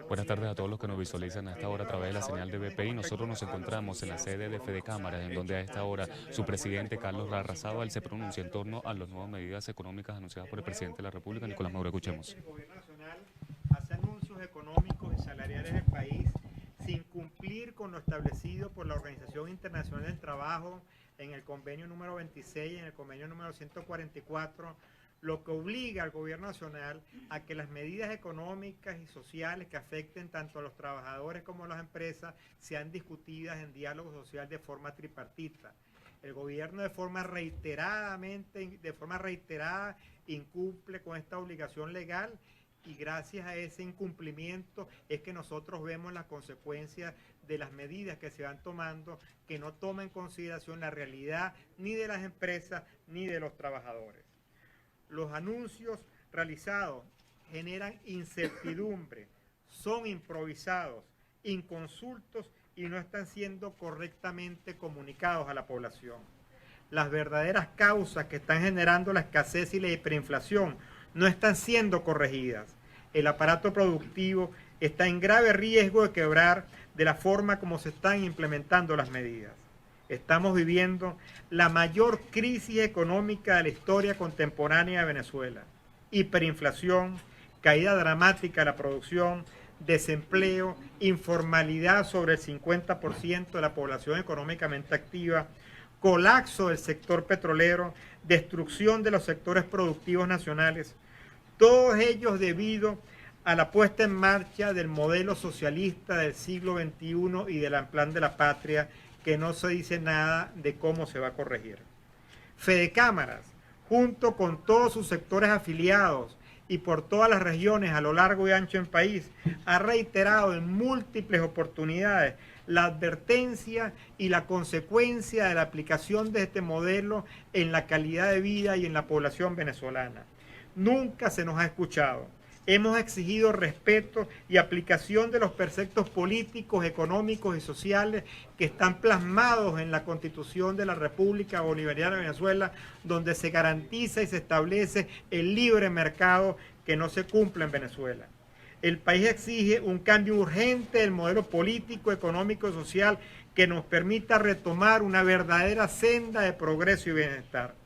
Buenas tardes a todos los que nos visualizan a esta hora a través de la señal de BPI. Nosotros nos encontramos en la sede de Fedecámaras, en donde a esta hora su presidente Carlos Larrazábal se pronuncia en torno a las nuevas medidas económicas anunciadas por el presidente de la República, Nicolás Maduro. Escuchemos. El gobierno nacional hace anuncios económicos y salariales del país sin cumplir con lo establecido por la Organización Internacional del Trabajo en el convenio número 26 y en el convenio número 144, lo que obliga al gobierno nacional a que las medidas económicas y sociales que afecten tanto a los trabajadores como a las empresas sean discutidas en diálogo social de forma tripartita. El gobierno de forma reiterada incumple con esta obligación legal y gracias a ese incumplimiento es que nosotros vemos las consecuencias de las medidas que se van tomando que no toman en consideración la realidad ni de las empresas ni de los trabajadores. Los anuncios realizados generan incertidumbre, son improvisados, inconsultos y no están siendo correctamente comunicados a la población. Las verdaderas causas que están generando la escasez y la hiperinflación no están siendo corregidas. El aparato productivo está en grave riesgo de quebrar de la forma como se están implementando las medidas. Estamos viviendo la mayor crisis económica de la historia contemporánea de Venezuela. Hiperinflación, caída dramática de la producción, desempleo, informalidad sobre el 50% de la población económicamente activa, colapso del sector petrolero, destrucción de los sectores productivos nacionales, todos ellos debido a la puesta en marcha del modelo socialista del siglo XXI y del plan de la patria, que no se dice nada de cómo se va a corregir. Fedecámaras, junto con todos sus sectores afiliados y por todas las regiones a lo largo y ancho del país, ha reiterado en múltiples oportunidades la advertencia y la consecuencia de la aplicación de este modelo en la calidad de vida y en la población venezolana. Nunca se nos ha escuchado. Hemos exigido respeto y aplicación de los preceptos políticos, económicos y sociales que están plasmados en la Constitución de la República Bolivariana de Venezuela, donde se garantiza y se establece el libre mercado que no se cumple en Venezuela. El país exige un cambio urgente del modelo político, económico y social que nos permita retomar una verdadera senda de progreso y bienestar.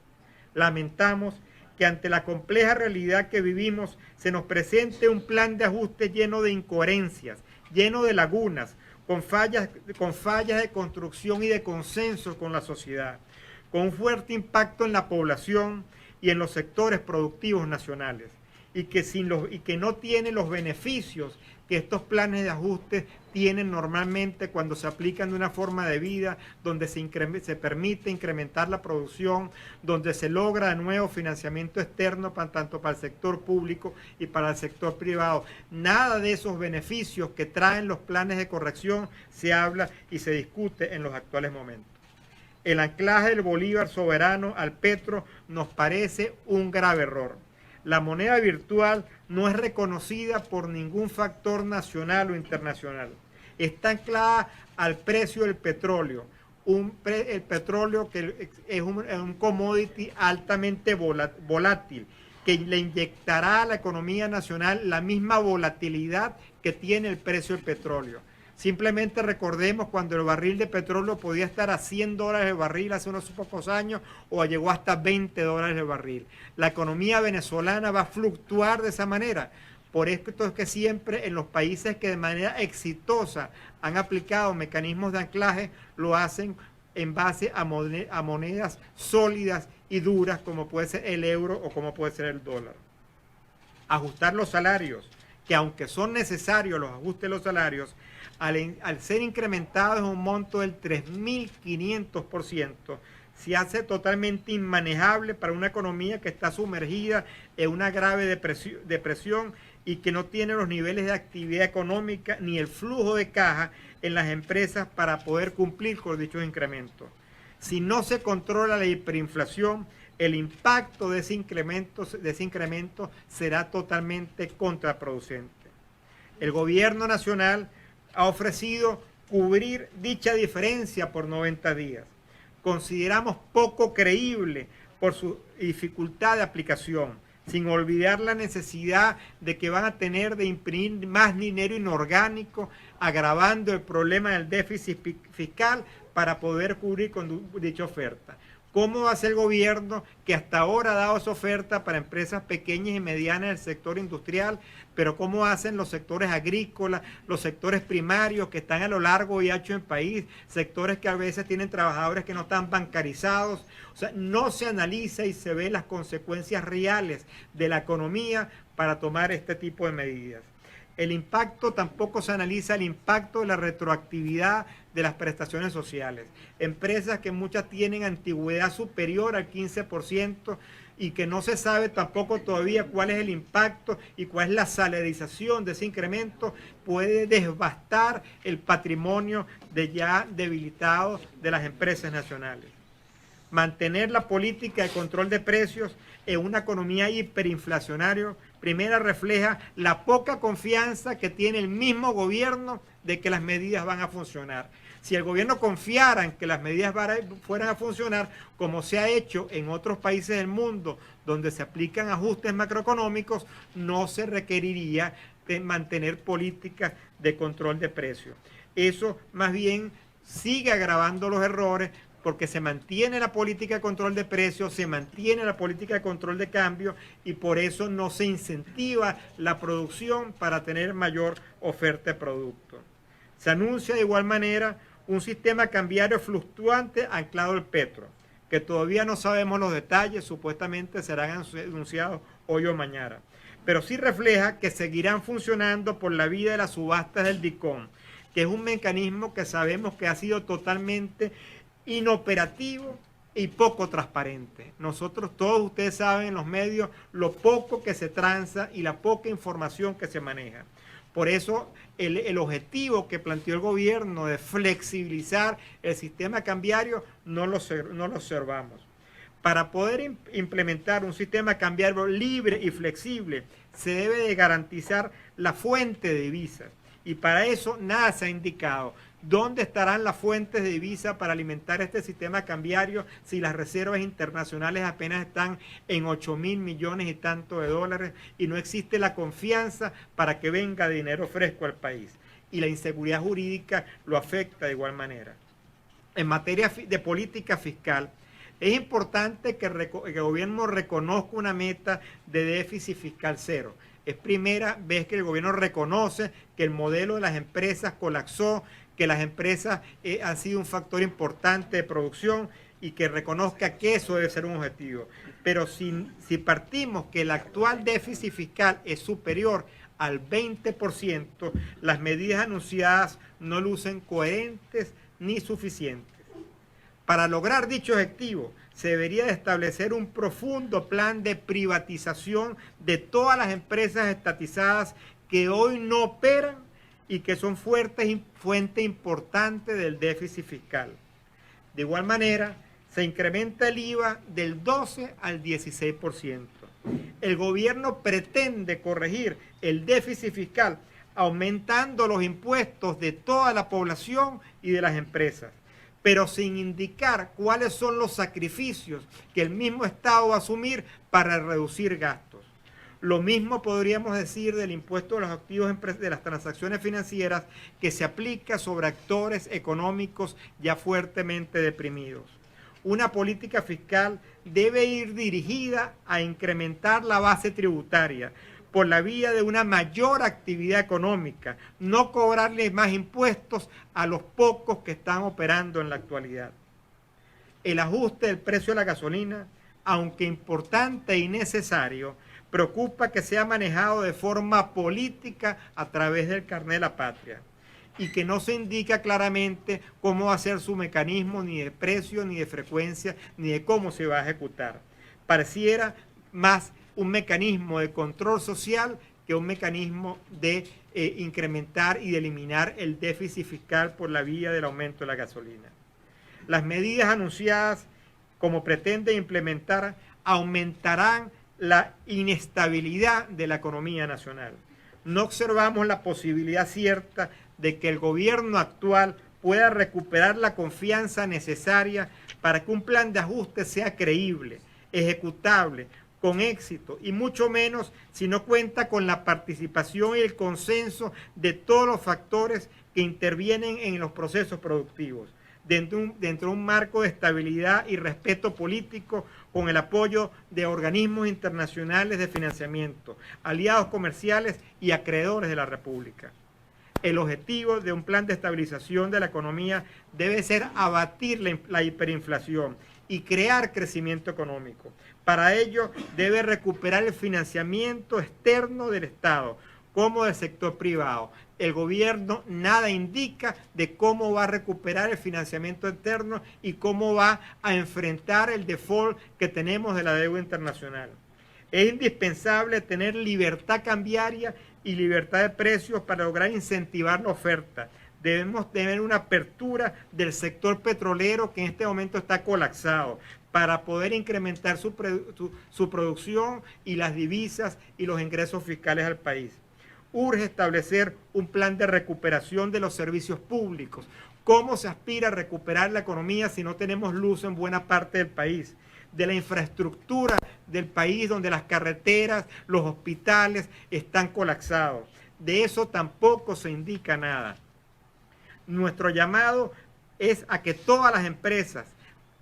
Lamentamos que ante la compleja realidad que vivimos se nos presente un plan de ajuste lleno de incoherencias, lleno de lagunas, con fallas de construcción y de consenso con la sociedad, con un fuerte impacto en la población y en los sectores productivos nacionales, y que no tiene los beneficios que estos planes de ajuste tienen normalmente cuando se aplican de una forma de vida donde se permite incrementar la producción, donde se logra de nuevo financiamiento externo tanto para el sector público y para el sector privado. Nada de esos beneficios que traen los planes de corrección se habla y se discute en los actuales momentos. El anclaje del bolívar soberano al petro nos parece un grave error. La moneda virtual no es reconocida por ningún factor nacional o internacional. Está anclada al precio del petróleo. El petróleo que es un commodity altamente volátil, que le inyectará a la economía nacional la misma volatilidad que tiene el precio del petróleo. Simplemente recordemos cuando el barril de petróleo podía estar a $100 el barril hace unos pocos años o llegó hasta $20 el barril. La economía venezolana va a fluctuar de esa manera. Por esto es que siempre en los países que de manera exitosa han aplicado mecanismos de anclaje, lo hacen en base a monedas sólidas y duras como puede ser el euro o como puede ser el dólar. Ajustar los salarios, que aunque son necesarios los ajustes de los salarios, al ser incrementados en un monto del 3.500%, se hace totalmente inmanejable para una economía que está sumergida en una grave depresión y que no tiene los niveles de actividad económica ni el flujo de caja en las empresas para poder cumplir con dichos incrementos. Si no se controla la hiperinflación, el impacto de ese incremento será totalmente contraproducente. El gobierno nacional ha ofrecido cubrir dicha diferencia por 90 días. Consideramos poco creíble por su dificultad de aplicación. sin olvidar la necesidad de que van a tener de imprimir más dinero inorgánico, agravando el problema del déficit fiscal para poder cubrir con dicha oferta. ¿Cómo hace el gobierno que hasta ahora ha dado esa oferta para empresas pequeñas y medianas del sector industrial, pero cómo hacen los sectores agrícolas, los sectores primarios que están a lo largo y ancho del país, sectores que a veces tienen trabajadores que no están bancarizados? O sea, no se analiza y se ve las consecuencias reales de la economía para tomar este tipo de medidas. El impacto, tampoco se analiza el impacto de la retroactividad de las prestaciones sociales. Empresas que muchas tienen antigüedad superior al 15% y que no se sabe tampoco todavía cuál es el impacto y cuál es la salarización de ese incremento, puede devastar el patrimonio de ya debilitado de las empresas nacionales. Mantener la política de control de precios en una economía hiperinflacionaria, primero refleja la poca confianza que tiene el mismo gobierno de que las medidas van a funcionar. Si el gobierno confiara en que las medidas fueran a funcionar, como se ha hecho en otros países del mundo donde se aplican ajustes macroeconómicos, no se requeriría de mantener políticas de control de precios. Eso más bien sigue agravando los errores, porque se mantiene la política de control de precios, se mantiene la política de control de cambio y por eso no se incentiva la producción para tener mayor oferta de productos. Se anuncia de igual manera un sistema cambiario fluctuante anclado al petro, que todavía no sabemos los detalles, supuestamente serán anunciados hoy o mañana, pero sí refleja que seguirán funcionando por la vía de las subastas del DICOM, que es un mecanismo que sabemos que ha sido totalmente inoperativo y poco transparente. Nosotros, todos ustedes saben en los medios lo poco que se transa y la poca información que se maneja. Por eso el objetivo que planteó el gobierno de flexibilizar el sistema cambiario no lo observamos. Para poder implementar un sistema cambiario libre y flexible se debe de garantizar la fuente de divisas y para eso nada se ha indicado. ¿Dónde estarán las fuentes de divisa para alimentar este sistema cambiario si las reservas internacionales apenas están en 8.000 millones y tanto de dólares y no existe la confianza para que venga dinero fresco al país? Y la inseguridad jurídica lo afecta de igual manera. En materia de política fiscal, es importante que el gobierno reconozca una meta de déficit fiscal cero. Es primera vez que el gobierno reconoce que el modelo de las empresas colapsó, que las empresas han sido un factor importante de producción y que reconozca que eso debe ser un objetivo. Pero si partimos que el actual déficit fiscal es superior al 20%, las medidas anunciadas no lucen coherentes ni suficientes. Para lograr dicho objetivo, se debería de establecer un profundo plan de privatización de todas las empresas estatizadas que hoy no operan y que son fuente importante del déficit fiscal. De igual manera, se incrementa el IVA del 12 al 16%. El gobierno pretende corregir el déficit fiscal aumentando los impuestos de toda la población y de las empresas, pero sin indicar cuáles son los sacrificios que el mismo Estado va a asumir para reducir gastos. Lo mismo podríamos decir del impuesto de los activos de las transacciones financieras que se aplica sobre actores económicos ya fuertemente deprimidos. Una política fiscal debe ir dirigida a incrementar la base tributaria por la vía de una mayor actividad económica, no cobrarle más impuestos a los pocos que están operando en la actualidad. El ajuste del precio de la gasolina, aunque importante y necesario, preocupa que sea manejado de forma política a través del carnet de la patria y que no se indica claramente cómo va a ser su mecanismo ni de precio, ni de frecuencia, ni de cómo se va a ejecutar. Pareciera más un mecanismo de control social que un mecanismo de incrementar y de eliminar el déficit fiscal por la vía del aumento de la gasolina. Las medidas anunciadas, como pretende implementar, aumentarán la inestabilidad de la economía nacional. No observamos la posibilidad cierta de que el gobierno actual pueda recuperar la confianza necesaria para que un plan de ajuste sea creíble, ejecutable, con éxito, y mucho menos si no cuenta con la participación y el consenso de todos los factores que intervienen en los procesos productivos, dentro de un marco de estabilidad y respeto político, con el apoyo de organismos internacionales de financiamiento, aliados comerciales y acreedores de la República. El objetivo de un plan de estabilización de la economía debe ser abatir la hiperinflación y crear crecimiento económico. Para ello debe recuperar el financiamiento externo del Estado como del sector privado. El gobierno nada indica de cómo va a recuperar el financiamiento externo y cómo va a enfrentar el default que tenemos de la deuda internacional. Es indispensable tener libertad cambiaria y libertad de precios para lograr incentivar la oferta. Debemos tener una apertura del sector petrolero que en este momento está colapsado para poder incrementar su producción y las divisas y los ingresos fiscales al país. Urge establecer un plan de recuperación de los servicios públicos. ¿Cómo se aspira a recuperar la economía si no tenemos luz en buena parte del país? De la infraestructura del país, donde las carreteras, los hospitales están colapsados. De eso tampoco se indica nada. Nuestro llamado es a que todas las empresas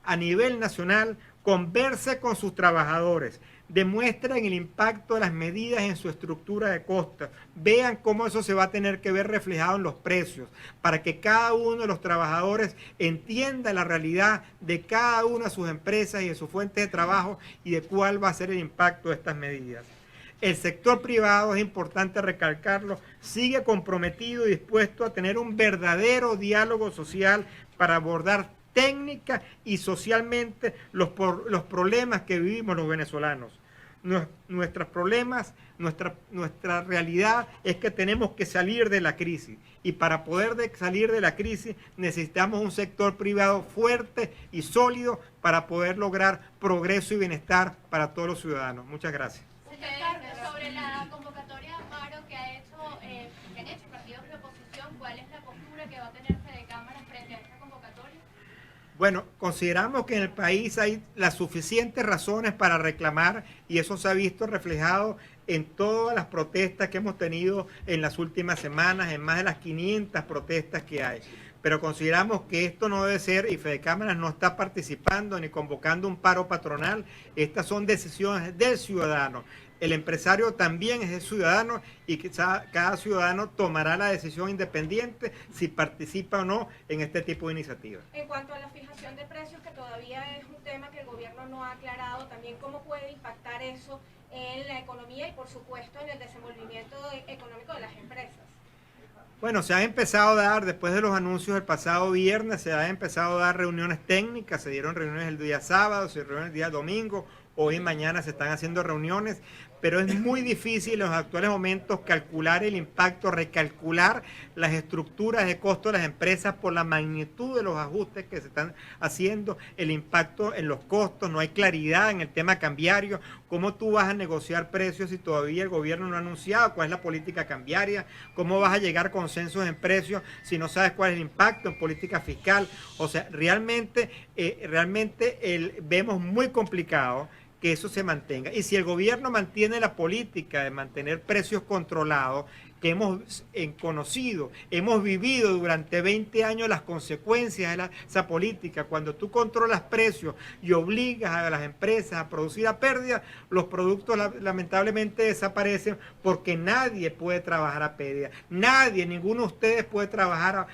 a nivel nacional conversen con sus trabajadores, demuestren el impacto de las medidas en su estructura de costos, vean cómo eso se va a tener que ver reflejado en los precios, para que cada uno de los trabajadores entienda la realidad de cada una de sus empresas y de su fuente de trabajo y de cuál va a ser el impacto de estas medidas. El sector privado, es importante recalcarlo, sigue comprometido y dispuesto a tener un verdadero diálogo social para abordar técnica y socialmente los problemas que vivimos los venezolanos. Nuestros problemas, nuestra realidad es que tenemos que salir de la crisis, y para poder salir de la crisis necesitamos un sector privado fuerte y sólido para poder lograr progreso y bienestar para todos los ciudadanos. Muchas gracias. Sobre la convocatoria de paro que han hecho partidos de oposición, ¿cuál es la postura que va a tener Fedecámaras frente a esta convocatoria? Bueno, consideramos que en el país hay las suficientes razones para reclamar, y eso se ha visto reflejado en todas las protestas que hemos tenido en las últimas semanas, en más de las 500 protestas que hay. Pero consideramos que esto no debe ser, y Fedecámaras no está participando ni convocando un paro patronal. Estas son decisiones del ciudadano. El empresario también es el ciudadano, y cada ciudadano tomará la decisión independiente si participa o no en este tipo de iniciativas. En cuanto a la fijación de precios, que todavía es un tema que el gobierno no ha aclarado, también cómo puede impactar eso en la economía y por supuesto en el desenvolvimiento económico de las empresas. Bueno, se han empezado a dar, después de los anuncios del pasado viernes, se han empezado a dar reuniones técnicas, se dieron reuniones el día sábado, se dieron el día domingo, hoy y mañana se están haciendo reuniones, pero es muy difícil en los actuales momentos calcular el impacto, recalcular las estructuras de costo de las empresas por la magnitud de los ajustes que se están haciendo, el impacto en los costos, no hay claridad en el tema cambiario. ¿Cómo tú vas a negociar precios si todavía el gobierno no ha anunciado cuál es la política cambiaria? ¿Cómo vas a llegar a consensos en precios si no sabes cuál es el impacto en política fiscal? O sea, realmente vemos muy complicado que eso se mantenga. Y si el gobierno mantiene la política de mantener precios controlados, que hemos conocido, hemos vivido durante 20 años las consecuencias de esa política. Cuando tú controlas precios y obligas a las empresas a producir a pérdida, los productos lamentablemente desaparecen, porque nadie puede trabajar a pérdida. Nadie, ninguno de ustedes puede trabajar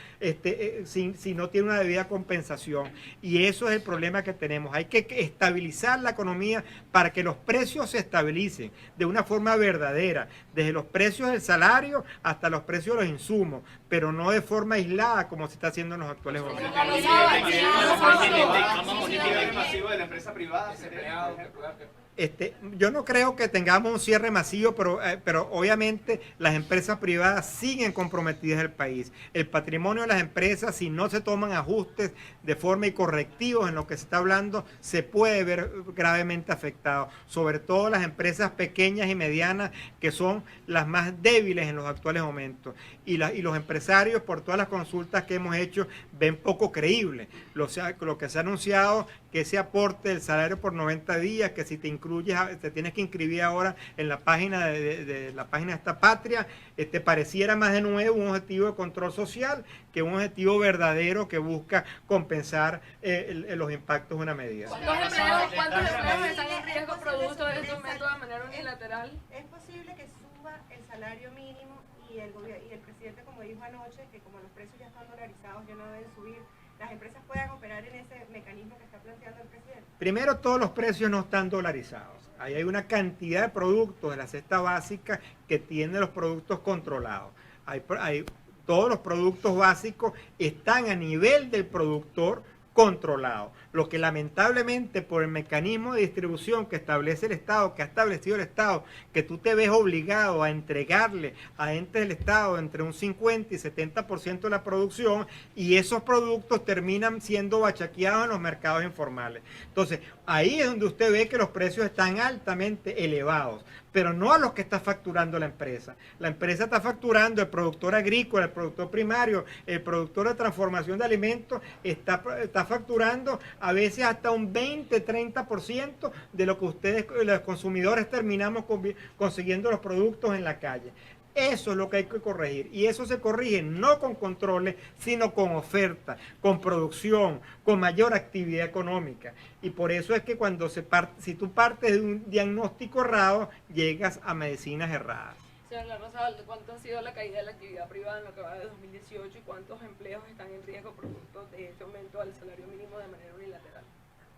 si no tiene una debida compensación. Y eso es el problema que tenemos. Hay que estabilizar la economía para que los precios se estabilicen de una forma verdadera, desde los precios del salario hasta los precios de los insumos, pero no de forma aislada como se está haciendo en los actuales momentos. Yo no creo que tengamos un cierre masivo, pero obviamente las empresas privadas siguen comprometidas en el país. El patrimonio de las empresas, si no se toman ajustes de forma y correctivos en lo que se está hablando, se puede ver gravemente afectado. Sobre todo las empresas pequeñas y medianas, que son las más débiles en los actuales momentos. Y los empresarios, por todas las consultas que hemos hecho, ven poco creíble lo que se ha anunciado, que ese aporte del salario por 90 días, que si te incluyes, te tienes que inscribir ahora en la página de la página de esta patria, te pareciera más de nuevo un objetivo de control social que un objetivo verdadero que busca compensar los impactos de una medida. ¿Cuántos empleos están en riesgo producto de estos métodos de manera unilateral? Es posible que suba el salario mínimo y el presidente, como dijo anoche, que como los precios ya están dolarizados, ya no deben subir, las empresas puedan operar en ese mecanismo que está planteando el presidente. Primero, todos los precios no están dolarizados. Ahí hay una cantidad de productos de la cesta básica que tienen los productos controlados. Todos los productos básicos están a nivel del productor controlado. Lo que lamentablemente por el mecanismo de distribución que establece el Estado, que ha establecido el Estado, que tú te ves obligado a entregarle a entes del Estado entre un 50 y 70% de la producción, y esos productos terminan siendo bachaqueados en los mercados informales. Entonces, ahí es donde usted ve que los precios están altamente elevados, pero no a los que está facturando la empresa. La empresa está facturando, el productor agrícola, el productor primario, el productor de transformación de alimentos, está facturando a veces hasta un 20-30% de lo que ustedes, los consumidores, terminamos consiguiendo los productos en la calle. Eso es lo que hay que corregir, y eso se corrige no con controles, sino con oferta, con producción, con mayor actividad económica. Y por eso es que cuando si tú partes de un diagnóstico errado, llegas a medicinas erradas. Señor Larrazábal, ¿cuánto ha sido la caída de la actividad privada en lo que va de 2018 y cuántos empleos están en riesgo producto de este aumento al salario mínimo de manera unilateral?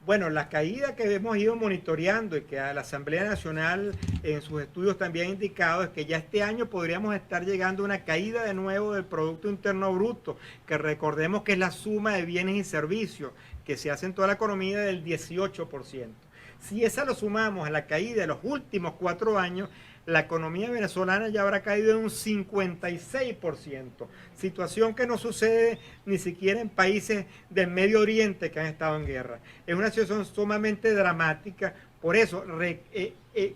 Bueno, la caída que hemos ido monitoreando y que a la Asamblea Nacional en sus estudios también ha indicado es que ya este año podríamos estar llegando a una caída de nuevo del Producto Interno Bruto, que recordemos que es la suma de bienes y servicios que se hace en toda la economía del 18%. Si esa lo sumamos a la caída de los últimos 4 años, la economía venezolana ya habrá caído en un 56%, situación que no sucede ni siquiera en países del Medio Oriente que han estado en guerra. Es una situación sumamente dramática. Por eso,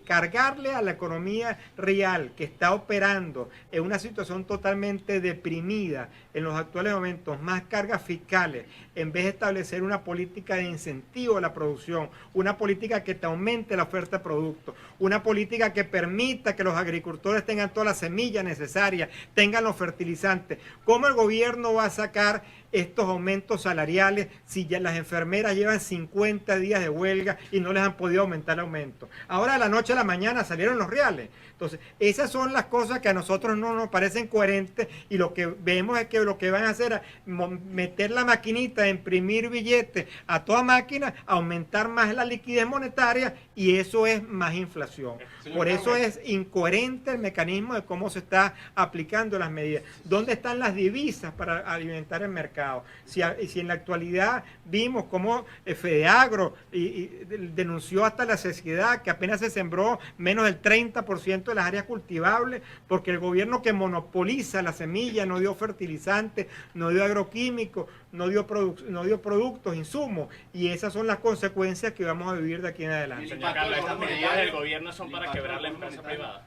cargarle a la economía real que está operando en una situación totalmente deprimida en los actuales momentos, más cargas fiscales, en vez de establecer una política de incentivo a la producción, una política que te aumente la oferta de productos, una política que permita que los agricultores tengan todas las semillas necesarias, tengan los fertilizantes. ¿Cómo el gobierno va a sacar estos aumentos salariales si ya las enfermeras llevan 50 días de huelga y no les han podido aumentar el aumento? Ahora de la noche a la mañana salieron los reales. Entonces, esas son las cosas que a nosotros no nos parecen coherentes, y lo que vemos es que lo que van a hacer es meter la maquinita, imprimir billetes a toda máquina, aumentar más la liquidez monetaria, y eso es más inflación. Por eso es incoherente el mecanismo de cómo se está aplicando las medidas. ¿Dónde están las divisas para alimentar el mercado? Si en la actualidad vimos cómo Fedeagro denunció hasta la saciedad que apenas se sembró menos del 30% de las áreas cultivables, porque el gobierno que monopoliza la semilla no dio fertilizantes, no dio agroquímicos, no dio productos, insumos, y esas son las consecuencias que vamos a vivir de aquí en adelante. Señor Carlos, estas medidas del gobierno son para quebrar la empresa privada.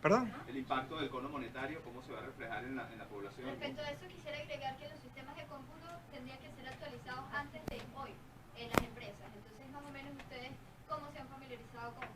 ¿Perdón? El impacto del cono monetario, ¿cómo se va a reflejar en la población? Respecto a eso, quisiera agregar que los sistemas de cómputo tendrían que ser actualizados antes de hoy en las empresas. Entonces, más o menos, ustedes, ¿cómo se han familiarizado con ese?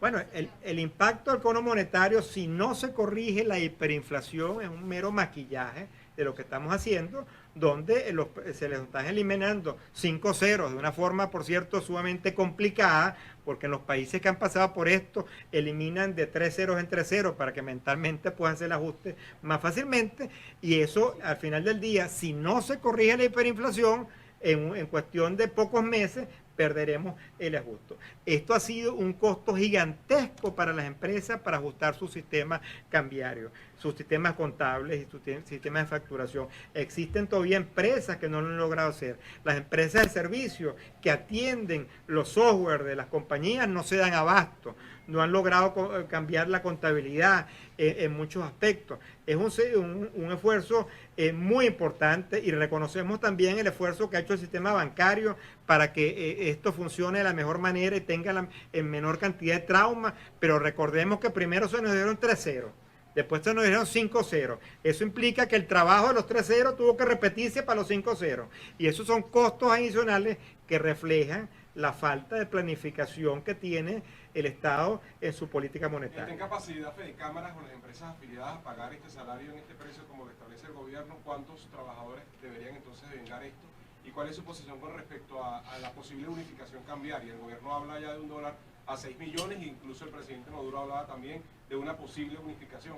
Bueno, el impacto del cono monetario, si no se corrige la hiperinflación, es un mero maquillaje de lo que estamos haciendo, donde se les están eliminando 5 ceros de una forma, por cierto, sumamente complicada, porque en los países que han pasado por esto eliminan de 3 ceros en 3 ceros para que mentalmente puedan hacer el ajuste más fácilmente, y eso al final del día, si no se corrige la hiperinflación, en cuestión de pocos meses perderemos el ajuste. Esto ha sido un costo gigantesco para las empresas para ajustar sus sistemas cambiarios, sus sistemas contables y sus sistemas de facturación. Existen todavía empresas que no lo han logrado hacer. Las empresas de servicio que atienden los software de las compañías no se dan abasto, no han logrado cambiar la contabilidad en muchos aspectos. Es un esfuerzo muy importante, y reconocemos también el esfuerzo que ha hecho el sistema bancario para que esto funcione de la mejor manera y tenga en menor cantidad de trauma, pero recordemos que primero se nos dieron 3 ceros. Después se nos dieron 5 ceros. Eso implica que el trabajo de los 3 ceros tuvo que repetirse para los 5 ceros. Y esos son costos adicionales que reflejan la falta de planificación que tiene el Estado en su política monetaria. ¿Está en capacidad Fedecámaras o las empresas afiliadas a pagar este salario en este precio como lo establece el gobierno? ¿Cuántos trabajadores deberían entonces vengar esto? ¿Y cuál es su posición con respecto a la posible unificación cambiaria? El gobierno habla ya de $1 a 6 millones e incluso el presidente Maduro hablaba también de una posible unificación.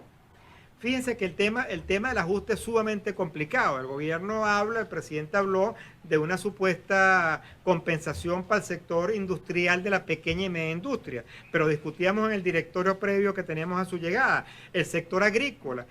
Fíjense que el tema del ajuste es sumamente complicado. El gobierno habla, el presidente habló de una supuesta compensación para el sector industrial de la pequeña y media industria, pero discutíamos en el directorio previo que teníamos a su llegada, el sector agrícola,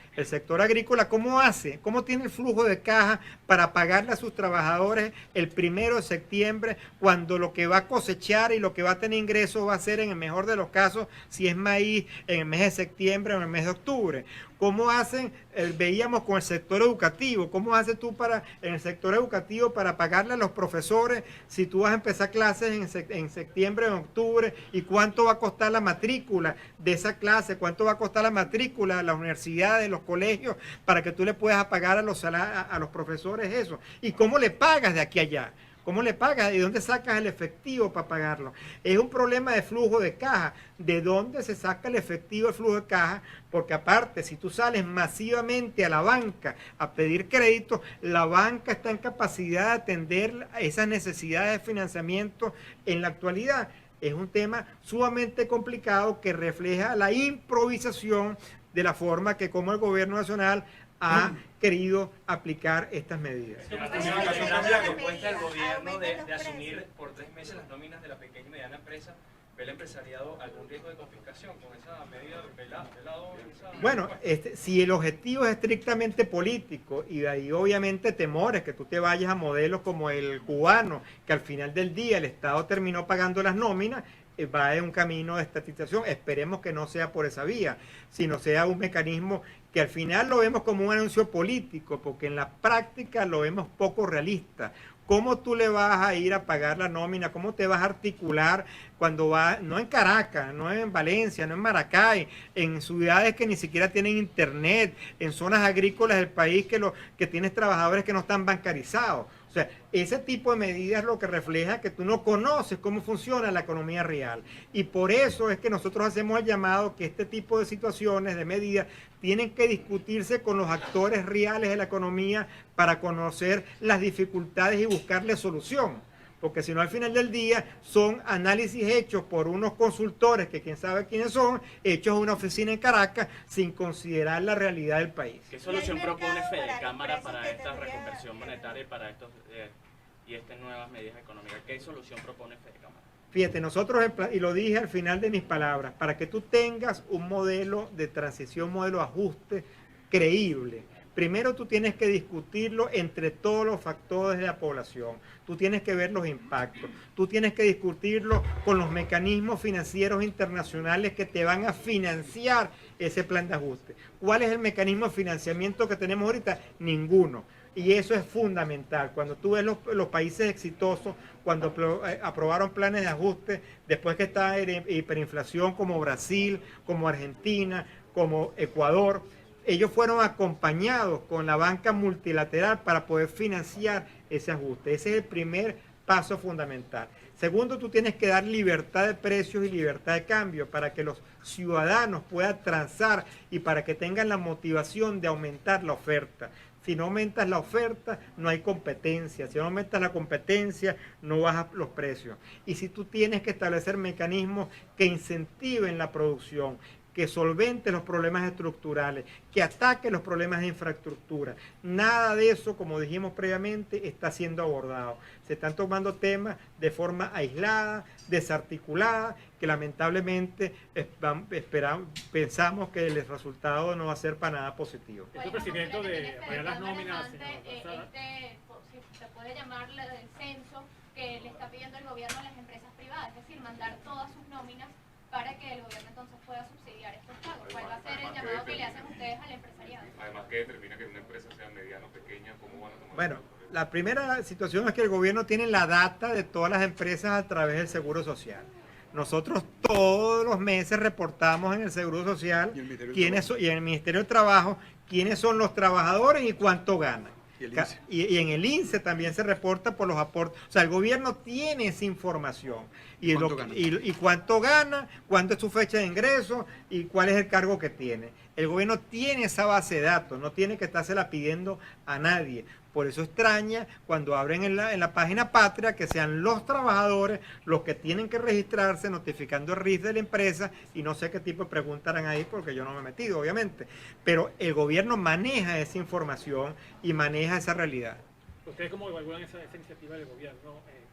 ¿cómo hace? ¿Cómo tiene el flujo de caja para pagarle a sus trabajadores el 1 de septiembre cuando lo que va a cosechar y lo que va a tener ingresos va a ser, en el mejor de los casos, si es maíz, en el mes de septiembre o en el mes de octubre? ¿Cómo hacen? Veíamos con el sector educativo, ¿cómo haces tú en el sector educativo para pagarle a los profesores si tú vas a empezar clases en septiembre o en octubre? ¿Y cuánto va a costar la matrícula de esa clase? ¿Cuánto va a costar la matrícula de las universidades, de los colegios, para que tú le puedas pagar a los profesores eso? ¿Y cómo le pagas de aquí a allá? ¿Cómo le pagas? ¿De dónde sacas el efectivo para pagarlo? Es un problema de flujo de caja. ¿De dónde se saca el efectivo, el flujo de caja? Porque aparte, si tú sales masivamente a la banca a pedir crédito, la banca está en capacidad de atender esas necesidades de financiamiento en la actualidad. Es un tema sumamente complicado que refleja la improvisación de la forma que como el gobierno nacional ha querido aplicar estas medidas. La propuesta del gobierno de asumir por 3 meses las nóminas de la pequeña y mediana empresa, ¿ve el empresariado algún riesgo de confiscación con esa medida velado? Bueno, si el objetivo es estrictamente político y de ahí obviamente temores que tú te vayas a modelos como el cubano, que al final del día el Estado terminó pagando las nóminas, va en un camino de estatización. Esperemos que no sea por esa vía, sino sea un mecanismo que al final lo vemos como un anuncio político, porque en la práctica lo vemos poco realista. ¿Cómo tú le vas a ir a pagar la nómina? ¿Cómo te vas a articular cuando va, no en Caracas, no en Valencia, no en Maracay, en ciudades que ni siquiera tienen internet, en zonas agrícolas del país que tienes trabajadores que no están bancarizados? O sea, ese tipo de medidas lo que refleja que tú no conoces cómo funciona la economía real. Y por eso es que nosotros hacemos el llamado que este tipo de situaciones, de medidas, tienen que discutirse con los actores reales de la economía para conocer las dificultades y buscarle solución. Porque si no, al final del día son análisis hechos por unos consultores que quién sabe quiénes son, hechos en una oficina en Caracas sin considerar la realidad del país. ¿Qué solución propone Fedecámara para esta reconversión monetaria y para estas nuevas medidas económicas? ¿Qué solución propone Fedecámara? Fíjate, nosotros, y lo dije al final de mis palabras, para que tú tengas un modelo de transición, un modelo de ajuste creíble, primero tú tienes que discutirlo entre todos los factores de la población. Tú tienes que ver los impactos. Tú tienes que discutirlo con los mecanismos financieros internacionales que te van a financiar ese plan de ajuste. ¿Cuál es el mecanismo de financiamiento que tenemos ahorita? Ninguno. Y eso es fundamental. Cuando tú ves los países exitosos, cuando aprobaron planes de ajuste, después que está en hiperinflación como Brasil, como Argentina, como Ecuador, ellos fueron acompañados con la banca multilateral para poder financiar ese ajuste. Ese es el primer paso fundamental. Segundo, tú tienes que dar libertad de precios y libertad de cambio para que los ciudadanos puedan transar y para que tengan la motivación de aumentar la oferta. Si no aumentas la oferta, no hay competencia. Si no aumentas la competencia, no bajas los precios. Y si tú tienes que establecer mecanismos que incentiven la producción, que solvente los problemas estructurales, que ataque los problemas de infraestructura. Nada de eso, como dijimos previamente, está siendo abordado. Se están tomando temas de forma aislada, desarticulada, que lamentablemente pensamos que el resultado no va a ser para nada positivo. Este procedimiento de apoyar las nóminas, se puede llamar el censo que le está pidiendo el gobierno a las empresas privadas, es decir, mandar todas sus nóminas para que el gobierno entonces pueda subsidiar estos pagos. ¿Cuál va a ser el llamado que le hacen ustedes al empresariado? Además, ¿qué determina que una empresa sea mediana o pequeña? ¿Cómo van a tomar? Bueno, la primera situación es que el gobierno tiene la data de todas las empresas a través del Seguro Social. Nosotros todos los meses reportamos en el Seguro Social y en el Ministerio del Trabajo quiénes son los trabajadores y cuánto ganan. Y en el INSE también se reporta por los aportes. O sea, el gobierno tiene esa información. Y cuánto gana, cuándo es su fecha de ingreso y cuál es el cargo que tiene. El gobierno tiene esa base de datos, no tiene que estársela pidiendo a nadie. Por eso extraña cuando abren en la página Patria que sean los trabajadores los que tienen que registrarse notificando el RIF de la empresa, y no sé qué tipo de preguntas harán ahí porque yo no me he metido, obviamente. Pero el gobierno maneja esa información y maneja esa realidad. ¿Ustedes cómo evalúan esa iniciativa del gobierno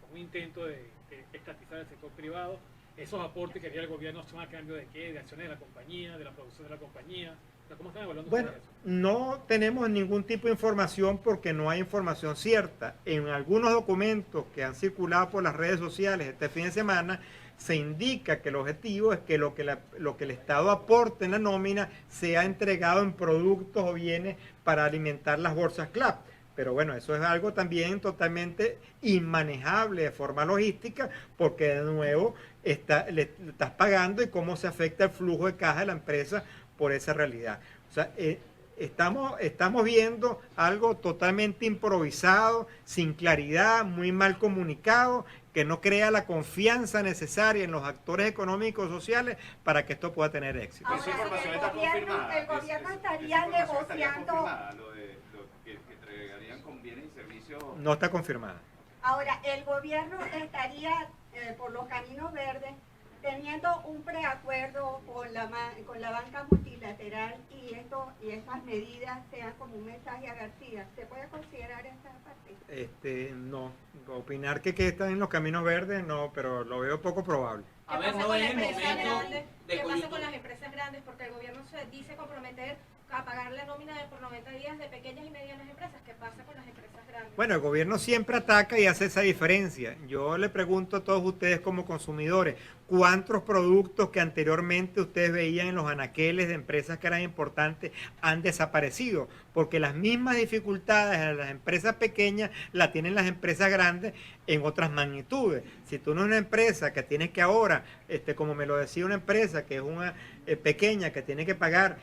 como un intento de estatizar el sector privado? ¿Esos aportes que haría el gobierno son a cambio de qué? ¿De acciones de la compañía, de la producción de la compañía? ¿Cómo están evaluando bueno, eso? No tenemos ningún tipo de información porque no hay información cierta. En algunos documentos que han circulado por las redes sociales este fin de semana se indica que el objetivo es que lo que el Estado aporte en la nómina sea entregado en productos o bienes para alimentar las bolsas CLAP. Pero bueno, eso es algo también totalmente inmanejable de forma logística porque de nuevo le estás pagando y cómo se afecta el flujo de caja de la empresa por esa realidad. O sea, estamos viendo algo totalmente improvisado, sin claridad, muy mal comunicado, que no crea la confianza necesaria en los actores económicos y sociales para que esto pueda tener éxito. Ahora, Esa información está confirmada. El gobierno estaría negociando. Lo que entregarían con bienes y servicios. No está confirmada. Ahora, el gobierno estaría por los caminos verdes teniendo un preacuerdo con la banca multilateral y estas medidas sean como un mensaje a García. ¿Se puede considerar esta parte? No, opinar que están en los caminos verdes, no, pero lo veo poco probable. A ver, no es el momento de ¿qué pasa con las empresas grandes? Porque el gobierno se dice comprometer a pagar la nómina por 90 días de pequeñas y medianas empresas. ¿Qué pasa con las empresas grandes? Bueno, el gobierno siempre ataca y hace esa diferencia. Yo le pregunto a todos ustedes como consumidores, ¿cuántos productos que anteriormente ustedes veían en los anaqueles de empresas que eran importantes han desaparecido? Porque las mismas dificultades de las empresas pequeñas las tienen las empresas grandes en otras magnitudes. Si tú no eres una empresa que tienes que ahora, como me lo decía una empresa que es una pequeña, que tiene que pagar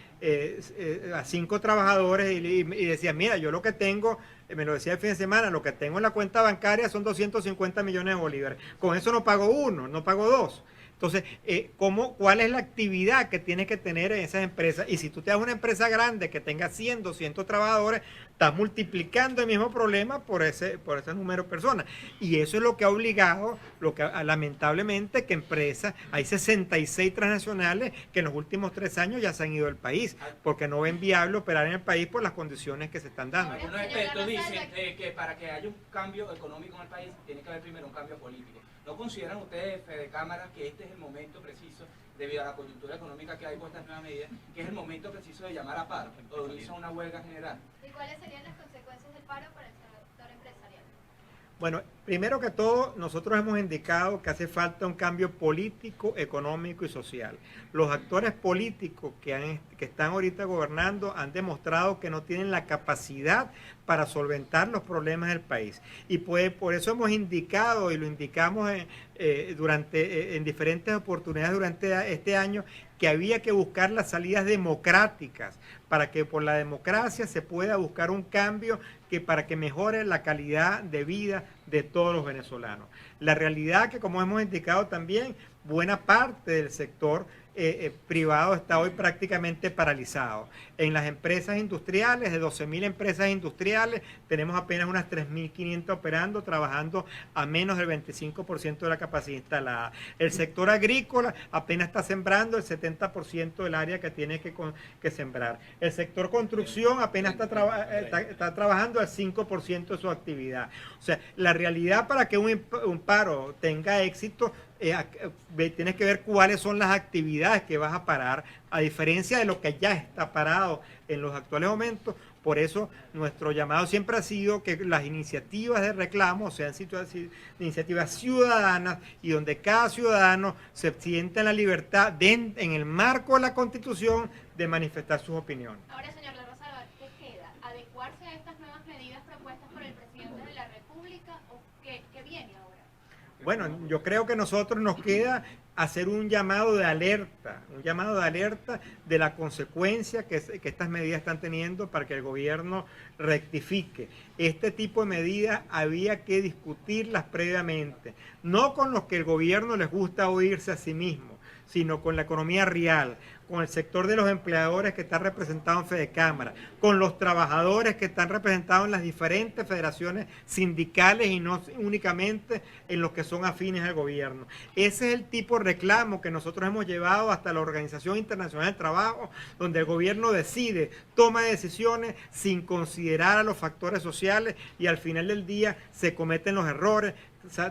a 5 trabajadores y decía, mira, yo lo que tengo, me lo decía el fin de semana, lo que tengo en la cuenta bancaria son 250 millones de bolívares. Con eso no pago 1, no pago 2. Entonces, ¿cuál es la actividad que tienes que tener en esas empresas? Y si tú te das una empresa grande que tenga 100, 200 trabajadores, estás multiplicando el mismo problema por ese número de personas. Y eso es lo que ha obligado, lamentablemente, que empresas, hay 66 transnacionales que en los últimos 3 años ya se han ido del país, porque no ven viable operar en el país por las condiciones que se están dando. Algunos expertos dicen que para que haya un cambio económico en el país, tiene que haber primero un cambio político. ¿No consideran ustedes, Fede Cámara, que este es el momento preciso, debido a la coyuntura económica que hay con estas nuevas medidas, que es el momento preciso de llamar a paro, o de irse a una huelga general? ¿Y cuáles serían las consecuencias del paro para el sector empresarial? Bueno, primero que todo, nosotros hemos indicado que hace falta un cambio político, económico y social. Los actores políticos que están ahorita gobernando han demostrado que no tienen la capacidad para solventar los problemas del país. Y por eso hemos indicado, y lo indicamos en diferentes oportunidades durante este año, que había que buscar las salidas democráticas para que por la democracia se pueda buscar un cambio para que mejore la calidad de vida de todos los venezolanos. La realidad que, como hemos indicado también, buena parte del sector privado está hoy prácticamente paralizado. En las empresas industriales, de 12.000 empresas industriales, tenemos apenas unas 3.500 operando, trabajando a menos del 25% de la capacidad instalada. El sector agrícola apenas está sembrando el 70% del área que tiene que sembrar. El sector construcción apenas está trabajando al 5% de su actividad. O sea, la realidad para que un paro tenga éxito, tienes que ver cuáles son las actividades que vas a parar, a diferencia de lo que ya está parado en los actuales momentos. Por eso nuestro llamado siempre ha sido que las iniciativas de reclamo sean iniciativas ciudadanas y donde cada ciudadano se sienta en la libertad en el marco de la Constitución de manifestar sus opiniones. Ahora, señor Larrazábal, ¿qué queda? ¿Adecuarse a estas nuevas medidas propuestas por el presidente de la República o qué viene ahora? Bueno, yo creo que a nosotros nos queda hacer un llamado de alerta de la consecuencia que estas medidas están teniendo para que el gobierno rectifique. Este tipo de medidas había que discutirlas previamente, no con los que el gobierno les gusta oírse a sí mismo, sino con la economía real, con el sector de los empleadores que está representado en Fedecámara, con los trabajadores que están representados en las diferentes federaciones sindicales y no únicamente en los que son afines al gobierno. Ese es el tipo de reclamo que nosotros hemos llevado hasta la Organización Internacional del Trabajo, donde el gobierno decide, toma decisiones sin considerar a los factores sociales y al final del día se cometen los errores.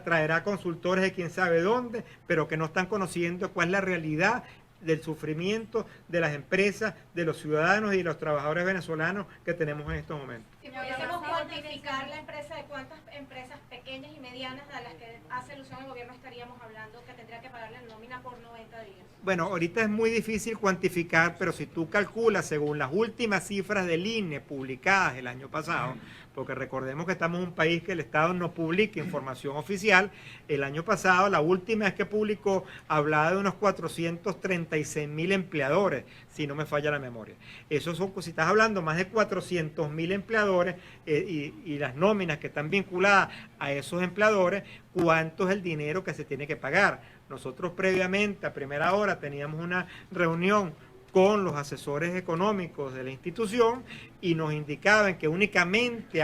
Traerá consultores de quién sabe dónde, pero que no están conociendo cuál es la realidad del sufrimiento de las empresas, de los ciudadanos y de los trabajadores venezolanos que tenemos en estos momentos. Si pudiésemos cuantificar la empresa, ¿de cuántas empresas pequeñas y medianas a las que hace alusión el gobierno estaríamos hablando que tendría que pagarle la nómina por 90 días? Bueno, ahorita es muy difícil cuantificar, pero si tú calculas según las últimas cifras del INE publicadas el año pasado, porque recordemos que estamos en un país que el Estado no publica información oficial, el año pasado la última vez que publicó hablaba de unos 436.000 empleadores, si no me falla la memoria. Eso son, si estás hablando más de 400.000 empleadores y las nóminas que están vinculadas a esos empleadores, ¿cuánto es el dinero que se tiene que pagar? Nosotros previamente, a primera hora, teníamos una reunión con los asesores económicos de la institución y nos indicaban que únicamente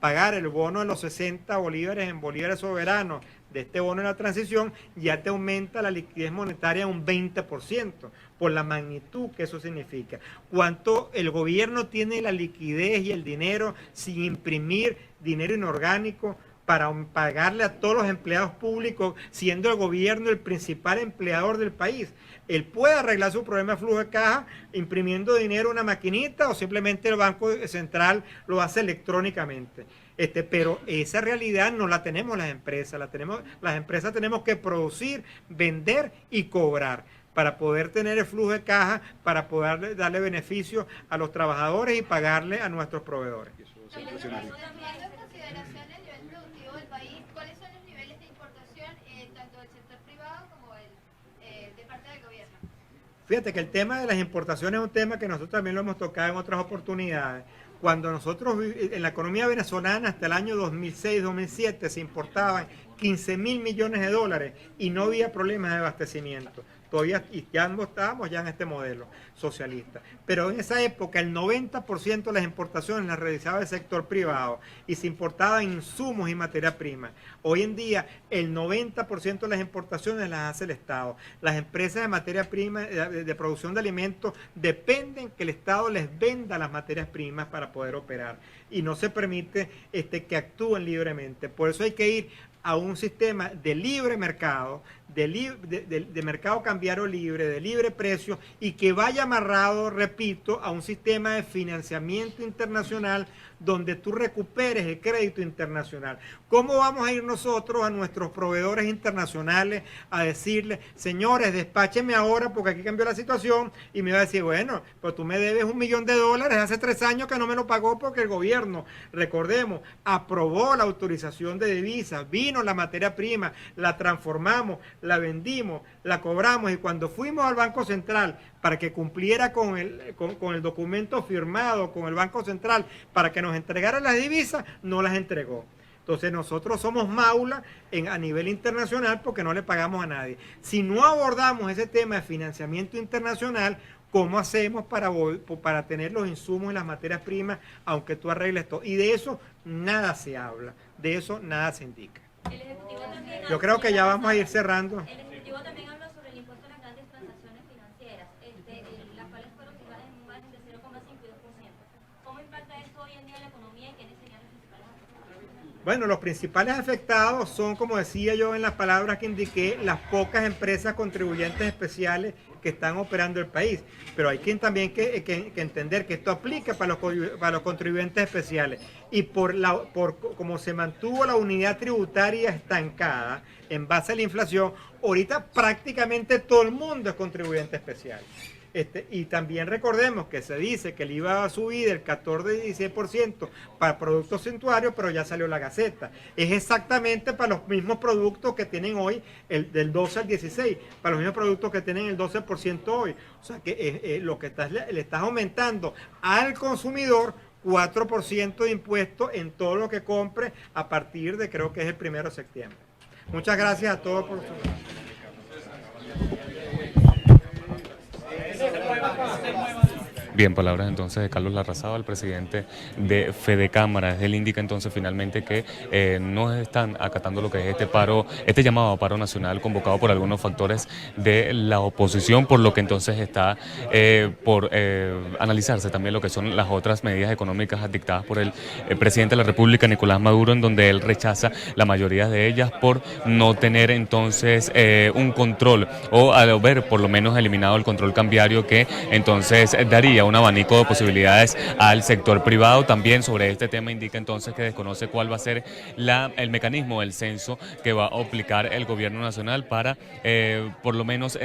pagar el bono de los 60 bolívares en bolívares soberanos de este bono de la transición ya te aumenta la liquidez monetaria un 20% por la magnitud que eso significa. ¿Cuánto el gobierno tiene la liquidez y el dinero sin imprimir dinero inorgánico para pagarle a todos los empleados públicos, siendo el gobierno el principal empleador del país? Él puede arreglar su problema de flujo de caja imprimiendo dinero en una maquinita o simplemente el Banco Central lo hace electrónicamente. Pero esa realidad no la tenemos las empresas, las empresas tenemos que producir, vender y cobrar para poder tener el flujo de caja, para poder darle beneficio a los trabajadores y pagarle a nuestros proveedores. Fíjate que el tema de las importaciones es un tema que nosotros también lo hemos tocado en otras oportunidades. Cuando nosotros, en la economía venezolana, hasta el año 2006-2007, se importaban 15.000 millones de dólares y no había problemas de abastecimiento. Todavía ya estábamos ya en este modelo socialista. Pero en esa época el 90% de las importaciones las realizaba el sector privado y se importaban insumos y materia prima. Hoy en día el 90% de las importaciones las hace el Estado. Las empresas de materia prima, de producción de alimentos, dependen que el Estado les venda las materias primas para poder operar. Y no se permite que actúen libremente. Por eso hay que ir a un sistema de libre mercado, de mercado cambiario libre, de libre precio, y que vaya amarrado, repito, a un sistema de financiamiento internacional donde tú recuperes el crédito internacional. ¿Cómo vamos a ir nosotros a nuestros proveedores internacionales a decirles, señores, despáchenme ahora porque aquí cambió la situación? Y me va a decir, bueno, pues tú me debes $1 millón, hace 3 años que no me lo pagó porque el gobierno, recordemos, aprobó la autorización de divisas, vino la materia prima, la transformamos, la vendimos, la cobramos, y cuando fuimos al Banco Central para que cumpliera con el documento firmado con el Banco Central para que nos entregara las divisas, no las entregó. Entonces nosotros somos maula a nivel internacional porque no le pagamos a nadie. Si no abordamos ese tema de financiamiento internacional, ¿cómo hacemos para tener los insumos y las materias primas, aunque tú arregles todo? Y de eso nada se habla, de eso nada se indica. Yo creo que ya vamos a ir cerrando. El Ejecutivo también habla sobre el impuesto a las grandes transacciones financieras, las cuales fueron fijadas en un margen de 0,5 y 2%. ¿Cómo impacta esto hoy en día en la economía y quiénes serían los principales afectados? Bueno, los principales afectados son, como decía yo en las palabras que indiqué, las pocas empresas contribuyentes especiales que están operando el país. Pero hay que también que entender que esto aplica para los contribuyentes especiales. Y por como se mantuvo la unidad tributaria estancada en base a la inflación, ahorita prácticamente todo el mundo es contribuyente especial. Y también recordemos que se dice que el IVA va a subir del 14 y 16% para productos suntuarios, pero ya salió la Gaceta. Es exactamente para los mismos productos que tienen hoy, del 12 al 16, para los mismos productos que tienen el 12% hoy. O sea que lo que le estás aumentando al consumidor 4% de impuesto en todo lo que compre a partir de, creo que es el 1 de septiembre. Muchas gracias a todos por su... Bien, palabras entonces de Carlos Larrazábal, el presidente de Fedecámaras. Él indica entonces finalmente que no están acatando lo que es este llamado a paro nacional convocado por algunos factores de la oposición, por lo que entonces está por analizarse también lo que son las otras medidas económicas dictadas por el presidente de la República, Nicolás Maduro, en donde él rechaza la mayoría de ellas por no tener entonces un control o al ver por lo menos eliminado el control cambiario que entonces daría un abanico de posibilidades al sector privado. También sobre este tema indica entonces que desconoce cuál va a ser el mecanismo del censo que va a aplicar el gobierno nacional para por lo menos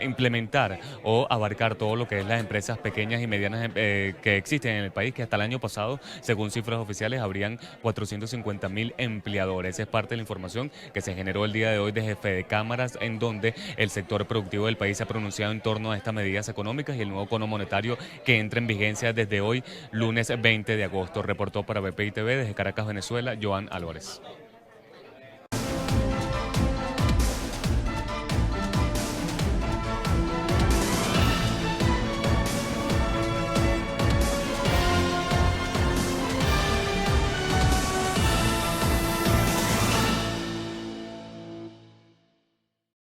implementar o abarcar todo lo que es las empresas pequeñas y medianas que existen en el país, que hasta el año pasado, según cifras oficiales, habrían 450.000 empleadores. Es parte de la información que se generó el día de hoy desde Fedecámaras, en donde el sector productivo del país se ha pronunciado en torno a estas medidas económicas y el nuevo cono monetario que entra en vigencia desde hoy, lunes 20 de agosto. Reportó para BPI TV desde Caracas, Venezuela, Joan Álvarez.